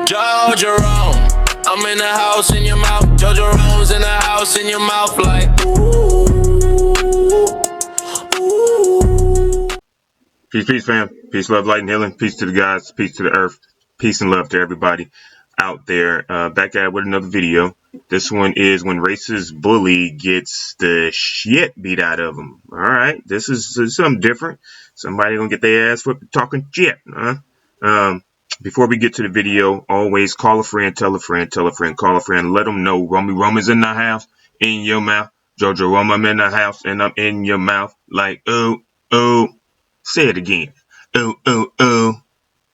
Joe Jerome, I'm in the house in your mouth. Joe Jerome's in the house in your mouth like ooh. Peace, fam. Peace, love, light, and healing. Peace to the gods. Peace to the earth. Peace and love to everybody out there. Back at it with another video. This one is when racist bully gets the shit beat out of him. All right, this is something different. Somebody gonna get their ass whipped talking shit. Before we get to the video, always call a friend, tell a friend, tell a friend, call a friend, let them know Roman's in the house, in your mouth. Jojo Roma, I'm in the house, and I'm in your mouth. Like, oh, oh. Say it again. Oh, oh, oh.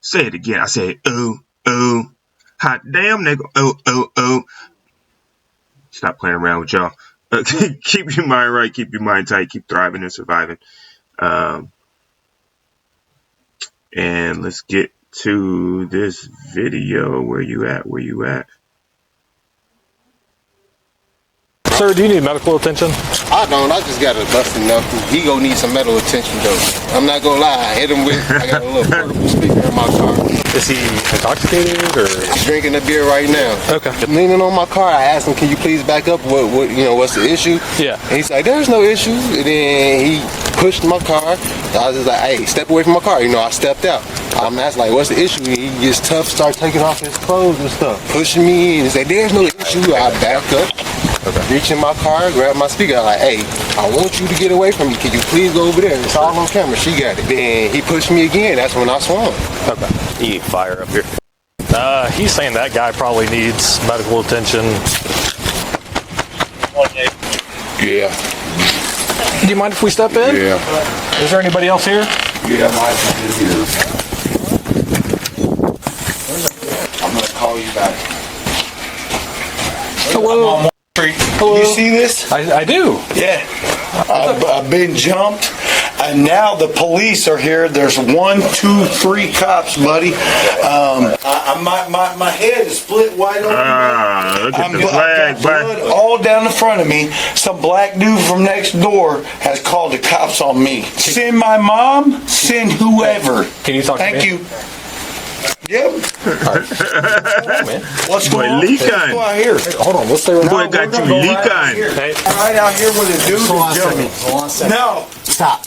Say it again. I say, oh, oh. Hot damn, nigga. Oh, oh, oh. Stop playing around with y'all. Keep your mind right. Keep your mind tight. Keep thriving and surviving. And let's get to this video. Where you at? Where you at? Sir, do you need medical attention? I don't. I just got a busted knuckle. He gonna need some medical attention though. I'm not gonna lie. I hit him with. I got a little portable speaker in my car. Is he intoxicated or? He's drinking a beer right now. Okay. Leaning on my car, I asked him, "Can you please back up? What what's the issue?" Yeah. And he's like, "There's no issue." And then he pushed my car. I was just like, "Hey, step away from my car." I stepped out. I'm asking like, "What's the issue?" And he gets tough, start taking off his clothes and stuff, pushing me, and say, "There's no issue." I back up. Okay. Reach in my car, grab my speaker. I'm like, "Hey, I want you to get away from me. Can you please go over there?" It's all on camera. She got it. Then he pushed me again. That's when I swung. Okay. You need fire up here. He's saying that guy probably needs medical attention. Yeah. Do you mind if we step in? Yeah. Is there anybody else here? Yeah, my here. I'm gonna call you back. Hello. Hello. You see this? I do. Yeah. I've been jumped, and now the police are here. There's 1, 2, 3 cops, buddy. My head is split wide open. Look at the flag, I've got blood all down the front of me. Some black dude from next door has called the cops on me. Send my mom. Send whoever. Can you talk to me? Thank you. Yep. What's going on? Let's go out here. Hey, hold on. Let's stay right Boy, got you leak on. Hey. Right out here with a dude. Hold on a second. Hold on a second. No. Stop.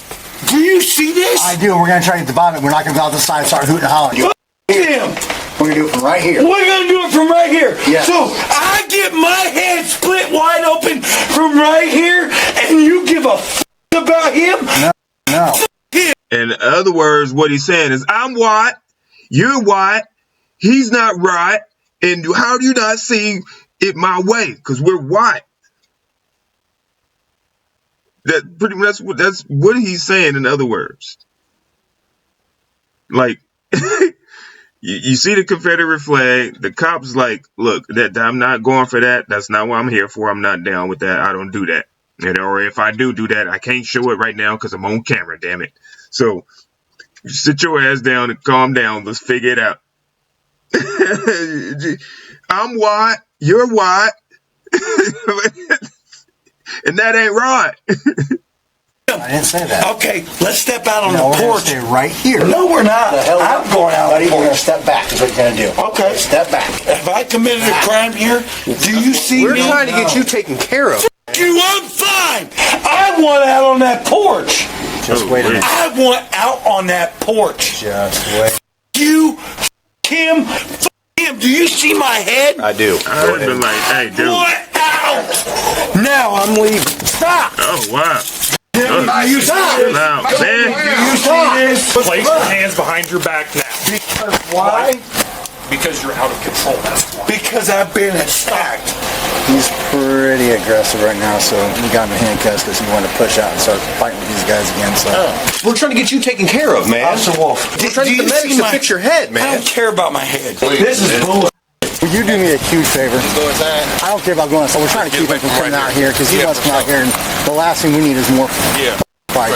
Do you see this? I do. We're going to try to get the bottom. We're not going to go out the side and start hooting and hollering. Damn. We're going to do it from right here. We're going to do it from right here. Yeah. So I get my head split wide open from right here, and you give a f about him? No. In other words, what he's saying is, I'm white, you're white, he's not right, and how do you not see it my way? Because we're white. That's what he's saying. In other words, like you see the Confederate flag, the cops like, look, that I'm not going for that. That's not what I'm here for. I'm not down with that. I don't do that. And or if I do that, I can't show it right now because I'm on camera. Damn it. So sit your ass down and calm down. Let's figure it out. I'm white. You're white. And that ain't right. I didn't say that. Okay, let's step out on No, the we're porch. stay right here. No, we're not. I'm going out on Buddy, the we're going to porch. step back is what you're going to do. Okay. Step back. Have I committed a crime here? Do you see We're me? trying to get you taken care of. You, I'm fine. I want out on that porch. Just wait a minute. I want out on that porch. Just wait. You, him, him. Do you see my head? I do. I would have been like, hey, dude. What out? Now I'm leaving. Stop. Oh, wow. You stop. Now, man. You see this? Place your hands behind your back now. Because why? Because you're out of control. That's why. Because I've been attacked. He's pretty aggressive right now, so we got him in handcuffs because he wanted to push out and start fighting with these guys again. So We're trying to get you taken care of, man. Officer Wolf, We're trying to get the medics to fix your head, I man. don't care about my head. This is bull. will you do me a huge favor? Go inside. I don't care about going outside. We're trying to keep him from coming out here because he wants to come out here, and the last thing we need is more fight.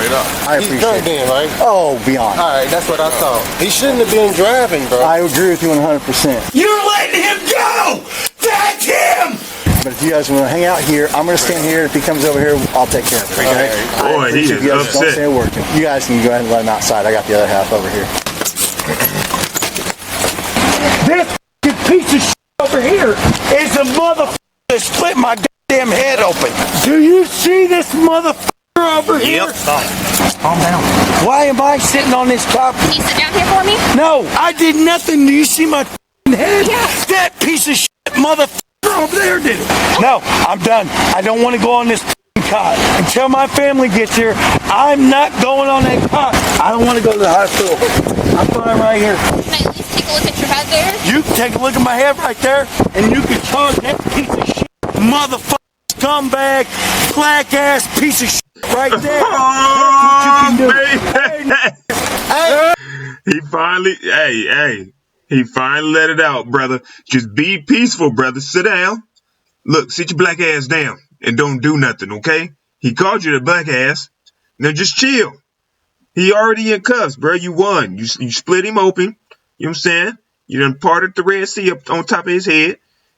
I He's appreciate drunk it. then, right? Oh, beyond. All right, that's what I thought. He shouldn't have been driving, bro. I agree with you 100%. You're letting him go! That's him! But if you guys want to hang out here, I'm going to stand here. If he comes over here, I'll take care of it. Okay? Boy, he is You guys don't upset. stay working. You guys can go ahead and let him outside. I got the other half over here. This piece split my goddamn head open. Do you see this motherfucker over here? Calm down. Why am I sitting on this top? Can you sit down here for me? No, I did nothing. Do you see my head? Yeah. That piece of shit motherfucker over there did it. No, I'm done. I don't want to go on this cot. Until my family gets here, I'm not going on that cot. I don't want to go to the hospital. I'm fine right here. Can I at least take a look at your head there? You can take a look at my head right there, and you can charge that piece of shit, motherfucker, scumbag, black ass piece of shit right there. Oh, That's what you can do. hey. He finally let it out, brother. Just be peaceful, brother. Sit down. Look, sit your black ass down and don't do nothing, okay? He called you the black ass. Now just chill. He already in cuffs, bro. You won. You split him open. You know what I'm saying? You done parted the Red Sea up on top of his head.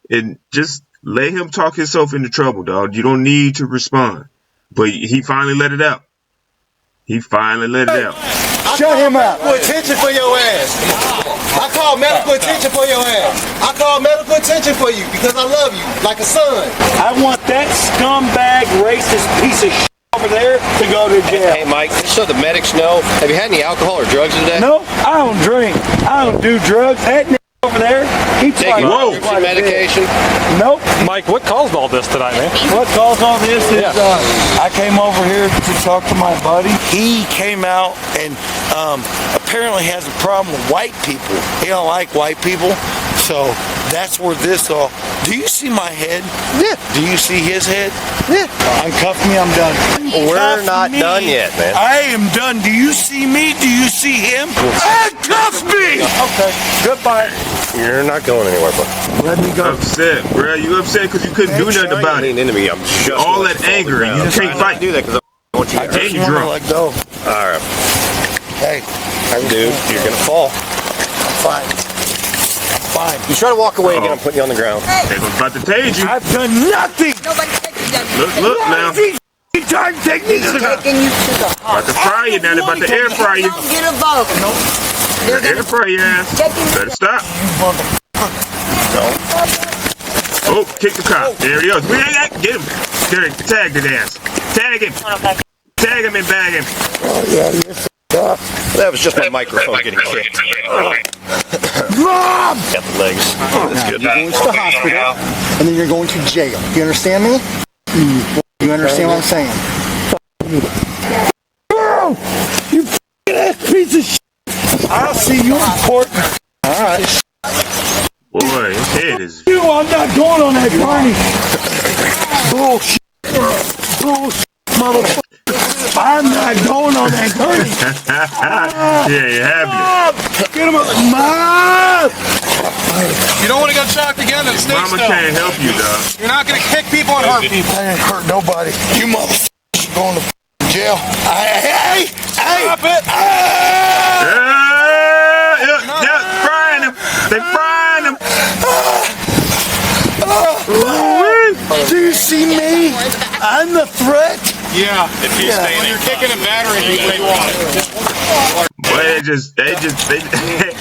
And just let him talk himself into trouble, dog. You don't need to respond. But he finally let it out. Shut him up. Attention for your ass. I call medical attention for your ass. I call medical attention for you because I love you like a son. I want that scumbag, racist piece of shit over there to go to jail. Hey, Mike, just so the medics know, have you had any alcohol or drugs today? No, I don't drink. I don't do drugs. That nigga over there, he Taking Whoa. some medication? Nope. Mike, what caused all this tonight, man? What caused all this is I came over here to talk to my buddy. He came out and apparently has a problem with white people. He don't like white people. So that's where this all... Do you see my head? Yeah. Do you see his head? Yeah. Uncuff me, I'm done. We're not done yet, man. I am done. Do you see me? Do you see him? Uncuff me! Okay, goodbye. You're not going anywhere, bud. Let me go. Upset, bro. You upset because you couldn't do nothing about it. Lean into me. I'm just All that anger, and you just can't fight. do that because I want you to And Just you wanna drunk. let go. All right. Hey, Dude, you're going to fall. I'm fine. I'm fine. You try to walk away again, I'm putting you on the ground. They was about to tase you. I've done nothing. Nobody said you done. Look now. He tried to take me to the... Taking you to the About to fry you now. They about to air fry you. Don't get involved. Nope. They're Air gonna fry your ass. take you Better stop. Oh, kick the cop. There he goes. Get him. Tag the ass. Tag him. Tag him and bag him. That was just my microphone getting kicked. Mom! Got the legs. That's good. You're going to the hospital, and then you're going to jail. You understand me? You understand what I'm saying? You f***ing ass piece of shit. I'll see you in court. All right. Boy, his head is... I'm not going on that gurney. Bullshit. Bullshit, motherfucker. I'm not going on that gurney. Yeah, you have me. Get him up. Mom! You don't want to get shocked again and snake Mama still. can't help you, dog. You're not going to kick people and hurt people. I ain't hurt nobody. You motherfuckers going to jail. Hey! Stop it! Yeah, frying him. They frying him. Do you see me? I'm the threat. Yeah. If you stay when you're kicking and battering people, you want it. Boy, they You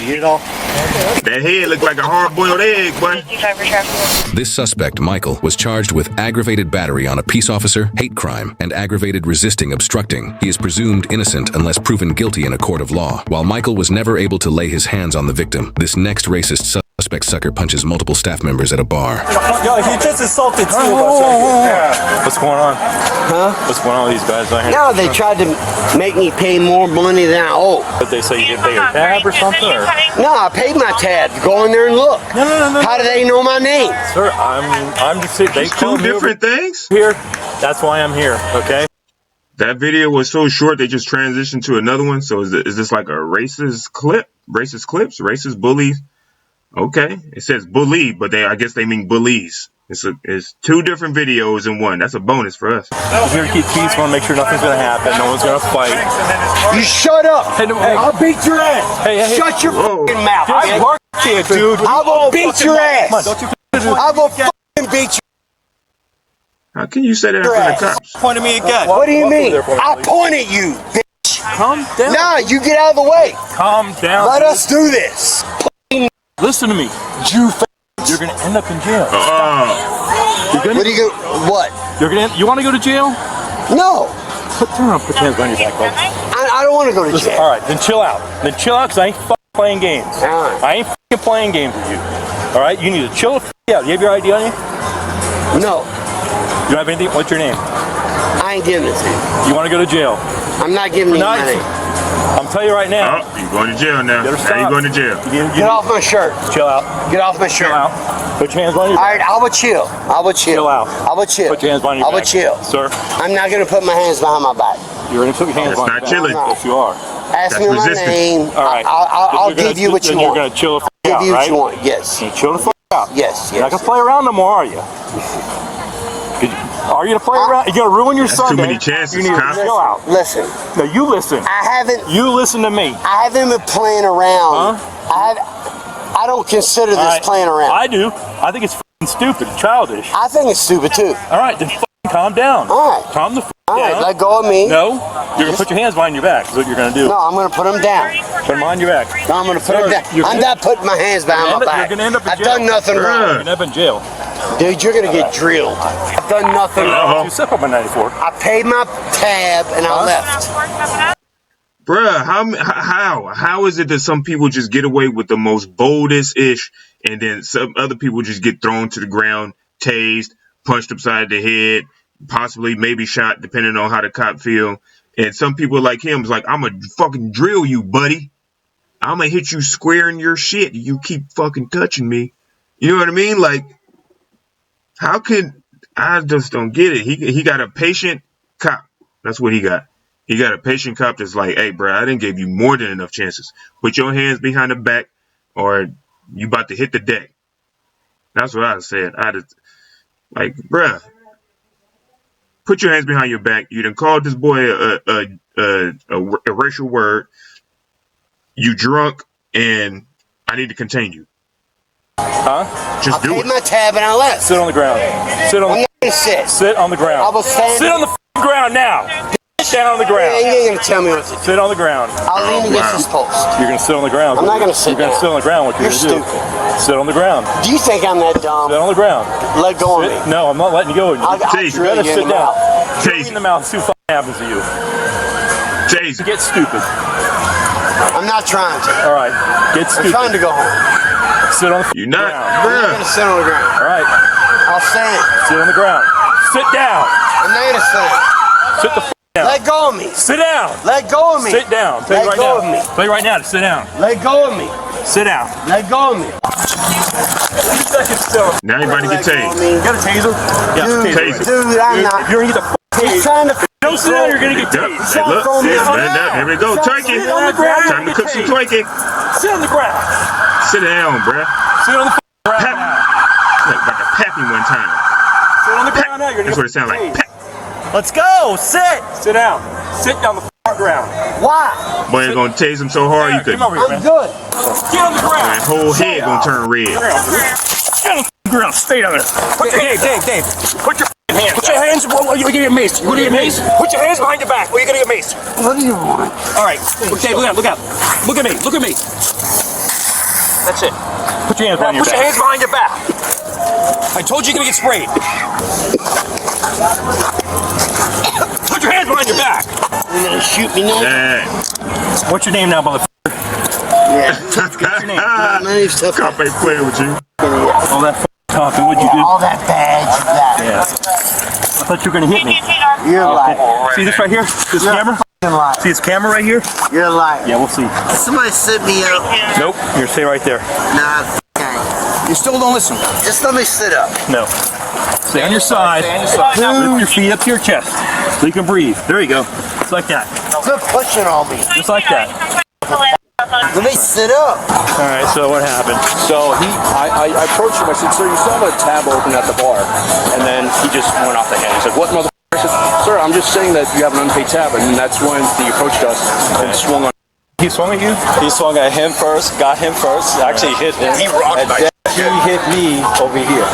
get it all? that head looked like a hard-boiled egg, boy. This suspect, Michael, was charged with aggravated battery on a peace officer, hate crime, and aggravated resisting obstructing. He is presumed innocent unless proven guilty in a court of law. While Michael was never able to lay his hands on the victim, this next racist suspect sucker punches multiple staff members at a bar. Yo, he just assaulted two of us. What's going on? Huh? What's going on with these guys right here? No, they tried to make me pay more money than I owe. Did they say you didn't pay your tab or something? Or? No, I paid my tab. Go in there and look. No. How do they know my name? Sir, I'm just they Two called me over different things? here. That's why I'm here. Okay. That video was so short, they just transitioned to another one. So is this like a racist clip? Racist clips? Racist bullies? Okay. It says bully, but I guess they mean bullies. It's two different videos in one. That's a bonus for us. I'm here to keep peace. Want to make sure nothing's gonna happen. No one's gonna fight. You shut up. Hey, I'll beat your ass. Hey. Shut your Whoa. fucking mouth. I man. work here, dude. I will beat your ass. Don't you I will fucking beat you. How can you say that in front of cops? point at me again? What do you mean? I point at you, bitch. Calm down. Nah, you get out of the way. Calm down. Let us do this. Listen to me. You You're gonna end up in jail. What are you going? What? You want to go to jail? No. Put your hands behind your back, bud. I don't want to go to jail. All right, then chill out. Then chill out, because I ain't playing games. I ain't playing games with you. All right, you need to chill the out. You have your ID on you? No. You don't have anything? What's your name? I ain't giving it to you. You want to go to jail? I'm not giving you money. I'm telling you right now. Oh, you're going to jail now. Now you're going to jail. Get off my shirt. Chill out. Get off my shirt. Chill out. Put your hands on your back. All right, I will chill. I will chill. Chill out. I will chill. Put your hands on your back. I will chill. Sir. I'm not going to put my hands behind my back. You're going to put your hands on your back. That's not chilling. Yes, you are. Ask me my name. All right. I'll give you what you want. You're going to chill the I'll out, give you what right? you want. Yes. You chill the out. Yes. You're not going to play around no more, are you? Are you going to play around? You're going to ruin your Sunday. Too many chances, You need to chill out. Listen. No, you listen. You listen to me. I haven't been playing around. I don't consider this playing around. I do. I think it's stupid, childish. I think it's stupid too. All right, then calm down. All right. Calm the All right, down. let go of me. No, you're going to put your hands behind your back is what you're going to do. No, I'm going to put them down. Put them on your back. No, I'm going to put them down. I'm not putting my hands behind my back. You're going to end up in jail. I've done nothing wrong. You're going to end up in jail. Dude, you're going to get drilled. I've done nothing wrong. You set up on 94. I paid my tab and I left. Bruh, how is it that some people just get away with the most boldest ish, and then some other people just get thrown to the ground, tased, punched upside the head, possibly maybe shot, depending on how the cop feel. And some people like him is like, I'm gonna fucking drill you, buddy. I'm gonna hit you square in your shit. You keep fucking touching me. You know what I mean? Like, how can I just don't get it? He got a patient cop. That's what he got. He got a patient cop that's like, hey, bro, I didn't give you more than enough chances. Put your hands behind the back or you about to hit the deck. That's what I said. I just, like, bruh, put your hands behind your back. You done called this boy a racial word. You drunk, and I need to contain you. Huh? Just do it. I paid my tab and I left. Sit on the ground. Sit on. I'm not gonna sit. Sit on the ground. I will stand. Sit on the ground now. Sit down on the ground. You ain't gonna tell me what to do. Sit on the ground. I'll lean against this post. You're gonna sit on the ground. I'm not gonna sit You're gonna down. sit on the ground. What you're gonna stupid. do? Sit on the ground. Do you think I'm that dumb? Sit on the ground. Let go of me. No, I'm not letting you go. I'll You drill better you sit in the down. mouth. Drill you in the mouth. See what happens to you. Taser. Get stupid. I'm not trying to. All right. Get stupid. I'm trying to go home. Sit on the You're not, ground. I'm not gonna sit on the ground. All right. I'll stand. Sit on the ground. Sit down. I'm not gonna stand. Sit the down. Let go of me. Sit down. Let go of me. Sit down. Tell you Let right go now. of me. Tell you right now to sit down. Let go of me. Sit down. Let go of me. 2 seconds still. Now you about to get tased. You got a taser? Yeah, Taser. Dude, I'm not. You're gonna get the He's trying to. Don't sit down, you're gonna get Yep. tased. Hey, look, here we go. Twerking. Sit on the ground. Time to cook some twerking. Sit on the ground. Sit down, bruh. Sit on the ground. Pap. Look, about to pat me one time. Sit on the ground now. You're That's what it sounds like. Pat. Let's go. Sit. Sit down. Sit down the ground. Why? Boy, you're gonna tase him so hard you could. Come over here, I'm man. good. Get on the ground. That whole head gonna turn red. Get on the ground. Stay down there. Put your Dave. Put your hands. Put your hands. Well, you're gonna get maced. You're gonna get maced. Put your hands behind your back, or you're gonna get maced. What do you want? All right. Dave, look out. Look at me. Look at me. That's it. Put your hands behind your back. Put your hands behind your back. I told you you're gonna get sprayed. Put your hands behind your back. You're gonna shoot me now? Yeah. What's your name now, motherfucker? Yeah. What's your name? My name's tough. Cop ain't playing with you. All that talking. What'd you do? All that badge. Yeah. I thought you were gonna hit me. You're lying. See this right here? This camera? Lying. See this camera right here? You're lying. Yeah, we'll see. Somebody sit me up. Nope. You're gonna stay right there. Nah, okay. You still don't listen. Just let me sit up. No. Stay on your side. Lift your feet up to your chest so you can breathe. There you go. Just like that. Quit pushing on me. Just like that. Let me sit up. All right. So what happened? So I approached him. I said, sir, you saw the tab open at the bar. And then he just went off the hand. He said, what motherfucker? I said, sir, I'm just saying that you have an unpaid tab. And that's when he approached us and swung on. He swung at you? He swung at him first, got him first, actually hit him. He rocked my he hit me over here.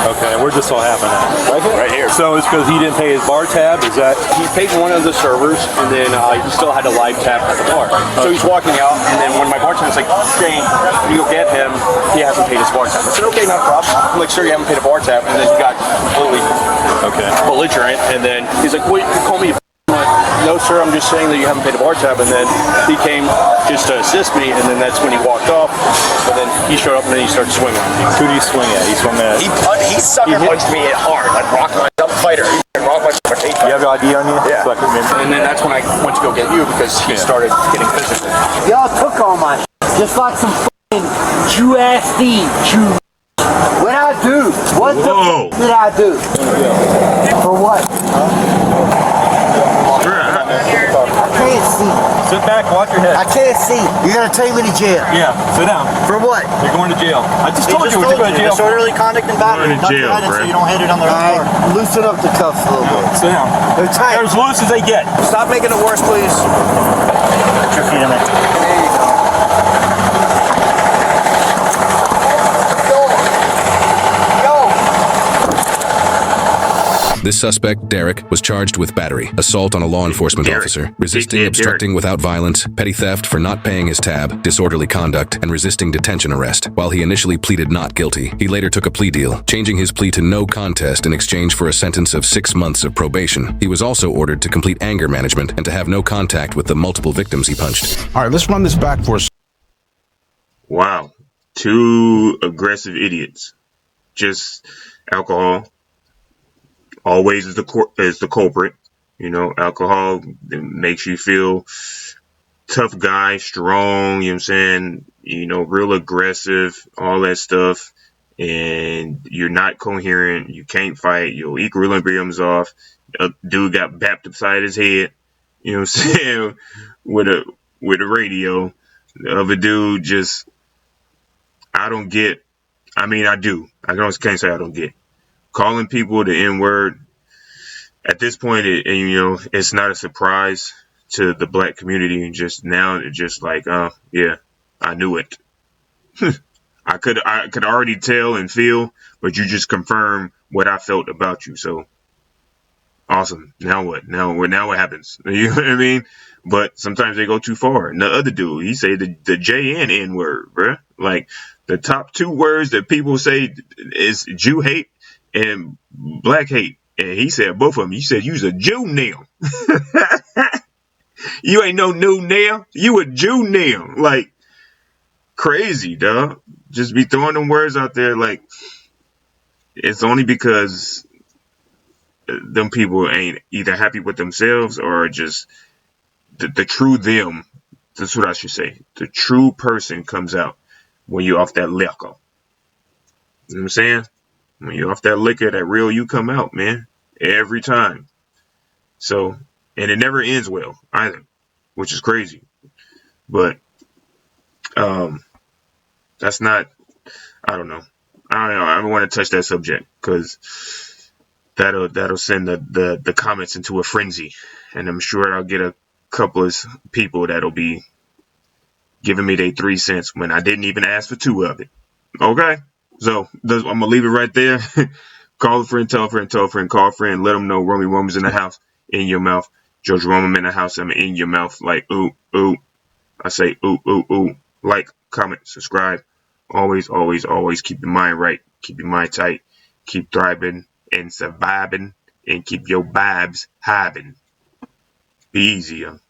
Okay, and where'd this all happen at? Right here? Right here. So it's because he didn't pay his bar tab? Is that? He paid one of the servers, and then he still had a live tab at the bar. So he's walking out, and then when my bartender's like, Shane, you go get him, he hasn't paid his bar tab. I said, okay, not a problem. I'm like, sir, you haven't paid a bar tab, and then he got completely belligerent, and then he's like, well, you call me a no, sir, I'm just saying that you haven't paid a bar tab, and then he came just to assist me, and then that's when he walked off, and then he showed up, and then he started swinging. Who do you swing at? He swung at... He sucker punched me hard, like rock myself fighter. He rocked myself. You have your ID on you? Yeah. So I can remember. And then that's when I went to go get you, because he started getting physical. Y'all took all my just like some f***ing Jew-ass thieves. What I do? What the f*** did I do? For what? I can't see. Sit back, watch your head. I can't see. You're gonna take me to jail. Yeah, sit down. For what? You're going to jail. I just told you we're going to jail. Disorderly conduct and battery. Going to jail, So you don't hit it on the car. Loosen up the cuffs a little bit. Sit down. They're tight. They're as loose as they get. Stop making it worse, please. Put your feet in there. There you go. This suspect, Derek, was charged with battery, assault on a law enforcement officer, resisting obstructing without violence, petty theft for not paying his tab, disorderly conduct, and resisting detention arrest. While he initially pleaded not guilty, he later took a plea deal, changing his plea to no contest in exchange for a sentence of 6 months of probation. He was also ordered to complete anger management and to have no contact with the multiple victims he punched. All right, let's run this back for us. Wow. 2 aggressive idiots. Just alcohol. Always is the culprit. You know, alcohol makes you feel tough guy, strong, you know what I'm saying? You know, real aggressive, all that stuff. And you're not coherent. You can't fight. Your equilibrium's off. A dude got bapped upside his head, you know what I'm saying, with a radio. The other dude just, I don't get. I mean, I do. I can't say I don't get. Calling people the N-word, at this point, you know, it's not a surprise to the black community. Just now, it's just like, yeah, I knew it. I could already tell and feel, but you just confirm what I felt about you. So awesome. Now what? Now what happens? You know what I mean? But sometimes they go too far. And the other dude, he say the J and N word, bruh. Like the top 2 words that people say is Jew hate and black hate. And he said both of them. He said, you's a Jew now. You ain't no new now. You a Jew now. Like, crazy, dog. Just be throwing them words out there like, it's only because them people ain't either happy with themselves or just the true them. That's what I should say. The true person comes out when you're off that liquor. You know what I'm saying? When you're off that liquor, that real you come out, man. Every time. So, and it never ends well either, which is crazy. But that's not, I don't know. I don't want to touch that subject because that'll send the comments into a frenzy. And I'm sure I'll get a couple of people that'll be giving me their 3 cents when I didn't even ask for 2 of it. Okay? So I'm going to leave it right there. Call a friend, tell a friend, tell a friend, call a friend, let them know Romy Roman's in the house, in your mouth. George Roman in the house, I'm in your mouth. Like, ooh, ooh. I say, ooh, ooh, ooh. Like, comment, subscribe. Always, always, always keep your mind right. Keep your mind tight. Keep thriving and surviving. And keep your vibes hiving. Be easy, yo.